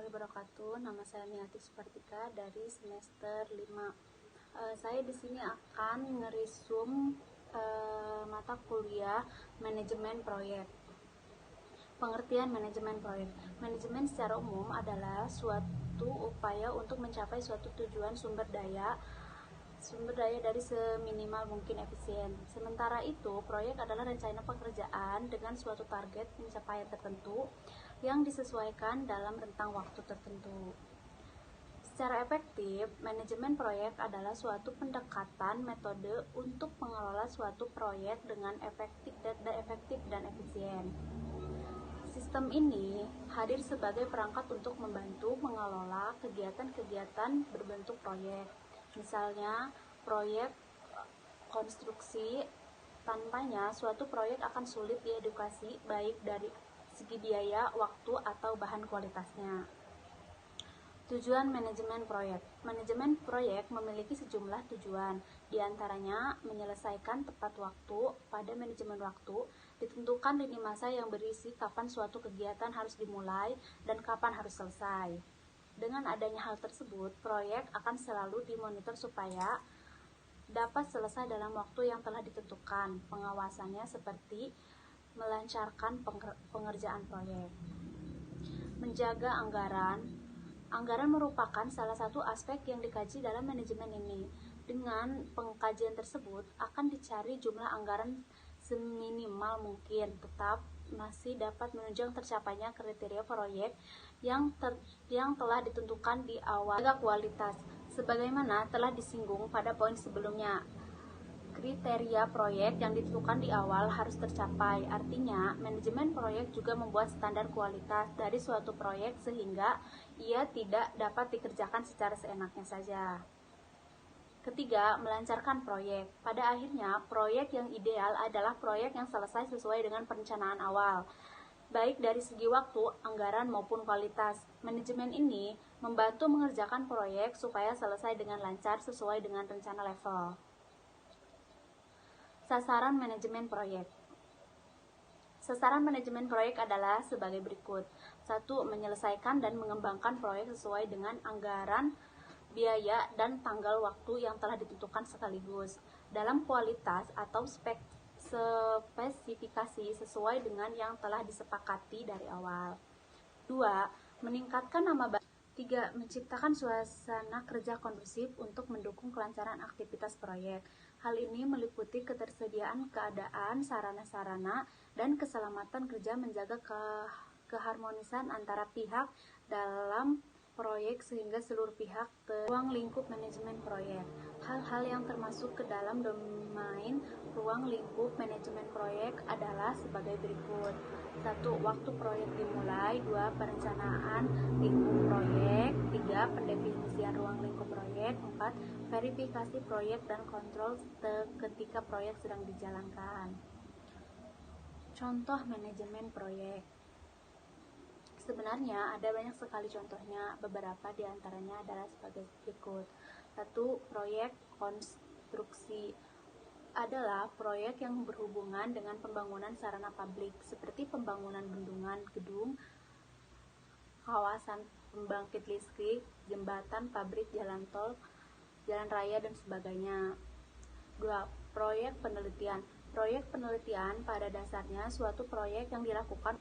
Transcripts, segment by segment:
wabarakatuh. Nama saya Miati Supartika dari semester 5. Saya di sini akan ngerisum mata kuliah manajemen proyek. Pengertian manajemen proyek. Manajemen secara umum adalah suatu upaya untuk mencapai suatu tujuan sumber daya dari seminimal mungkin efisien. Sementara itu, proyek adalah rencana pekerjaan dengan suatu target pencapaian tertentu yang disesuaikan dalam rentang waktu tertentu. Secara efektif, manajemen proyek adalah suatu pendekatan metode untuk mengelola suatu proyek dengan efektif dan efisien. Sistem ini hadir sebagai perangkat untuk membantu mengelola kegiatan-kegiatan berbentuk proyek. Misalnya, proyek konstruksi. Tanpanya, suatu proyek akan sulit diedukasi baik dari segi biaya, waktu, atau bahan kualitasnya. Tujuan manajemen proyek. Manajemen proyek memiliki sejumlah tujuan, diantaranya menyelesaikan tepat waktu. Pada manajemen waktu, ditentukan lini masa yang berisi kapan suatu kegiatan harus dimulai dan kapan harus selesai. Dengan adanya hal tersebut, proyek akan selalu dimonitor supaya dapat selesai dalam waktu yang telah ditentukan. Pengawasannya seperti melancarkan pengerjaan proyek. Menjaga anggaran. Anggaran merupakan salah satu aspek yang dikaji dalam manajemen ini. Dengan pengkajian tersebut, akan dicari jumlah anggaran seminimal mungkin, tetap masih dapat menunjang tercapainya kriteria proyek yang telah ditentukan di awal. Menjaga kualitas. Sebagaimana telah disinggung pada poin sebelumnya, kriteria proyek yang ditentukan di awal harus tercapai. Artinya, manajemen proyek juga membuat standar kualitas dari suatu proyek sehingga ia tidak dapat dikerjakan secara seenaknya saja. Ketiga, melancarkan proyek. Pada akhirnya, proyek yang ideal adalah proyek yang selesai sesuai dengan perencanaan awal, baik dari segi waktu, anggaran, maupun kualitas. Manajemen ini membantu mengerjakan proyek supaya selesai dengan lancar sesuai dengan rencana level. Sasaran manajemen proyek. Sasaran manajemen proyek adalah sebagai berikut. 1. Menyelesaikan dan mengembangkan proyek sesuai dengan anggaran, biaya, dan tanggal waktu yang telah ditentukan sekaligus, dalam kualitas atau spesifikasi sesuai dengan yang telah disepakati dari awal. 2. Meningkatkan nama baik. 3. Menciptakan suasana kerja kondusif untuk mendukung kelancaran aktivitas proyek. Hal ini meliputi ketersediaan keadaan, sarana-sarana, dan keselamatan kerja, menjaga keharmonisan antara pihak dalam proyek sehingga seluruh pihak ruang lingkup manajemen proyek. Hal-hal yang termasuk ke dalam domain ruang lingkup manajemen proyek adalah sebagai berikut. 1. Waktu proyek dimulai. 2. Perencanaan lingkup proyek. 3. Pendefinisian ruang lingkup proyek. 4. Verifikasi proyek dan kontrol ketika proyek sedang dijalankan. Contoh manajemen proyek. Sebenarnya ada banyak sekali contohnya, beberapa diantaranya adalah sebagai berikut. 1. Proyek konstruksi adalah proyek yang berhubungan dengan pembangunan sarana publik, seperti pembangunan bendungan, gedung, kawasan pembangkit listrik, jembatan, pabrik, jalan tol, jalan raya, dan sebagainya. 2. Proyek penelitian. Proyek penelitian pada dasarnya suatu proyek yang dilakukan.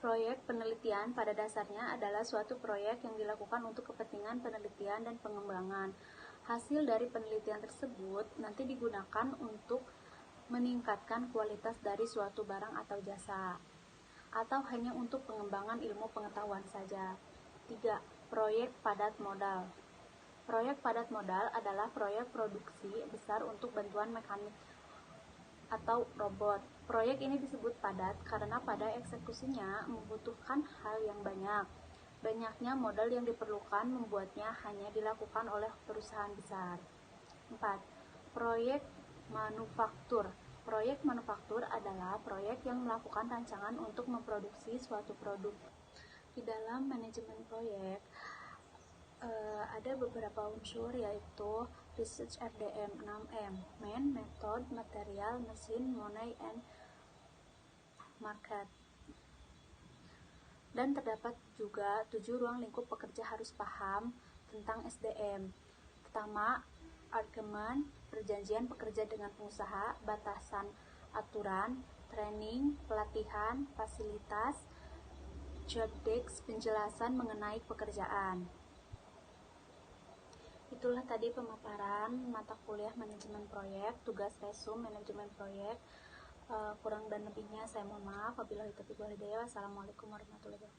Proyek penelitian pada dasarnya adalah suatu proyek yang dilakukan untuk kepentingan penelitian dan pengembangan. Hasil dari penelitian tersebut nanti digunakan untuk meningkatkan kualitas dari suatu barang atau jasa, atau hanya untuk pengembangan ilmu pengetahuan saja. 3. Proyek padat modal. Proyek padat modal adalah proyek produksi besar untuk bantuan mekanik atau robot. Proyek ini disebut padat karena pada eksekusinya membutuhkan hal yang banyak. Banyaknya modal yang diperlukan membuatnya hanya dilakukan oleh perusahaan besar. 4. Proyek manufaktur. Proyek manufaktur adalah proyek yang melakukan rancangan untuk memproduksi suatu produk. Di dalam manajemen proyek ada beberapa unsur, yaitu research, RDM, 6M, man, method, material, mesin, money, and market. Dan terdapat juga 7 ruang lingkup pekerja harus paham tentang SDM. Pertama, argumen, perjanjian pekerja dengan pengusaha, batasan aturan, training, pelatihan, fasilitas, job desk, penjelasan mengenai pekerjaan. Itulah tadi pemaparan mata kuliah manajemen proyek, tugas resum manajemen proyek. Kurang dan lebihnya saya mohon maaf. Wabillahi taufiq wal hidayah. Wassalamualaikum warahmatullahi wabarakatuh.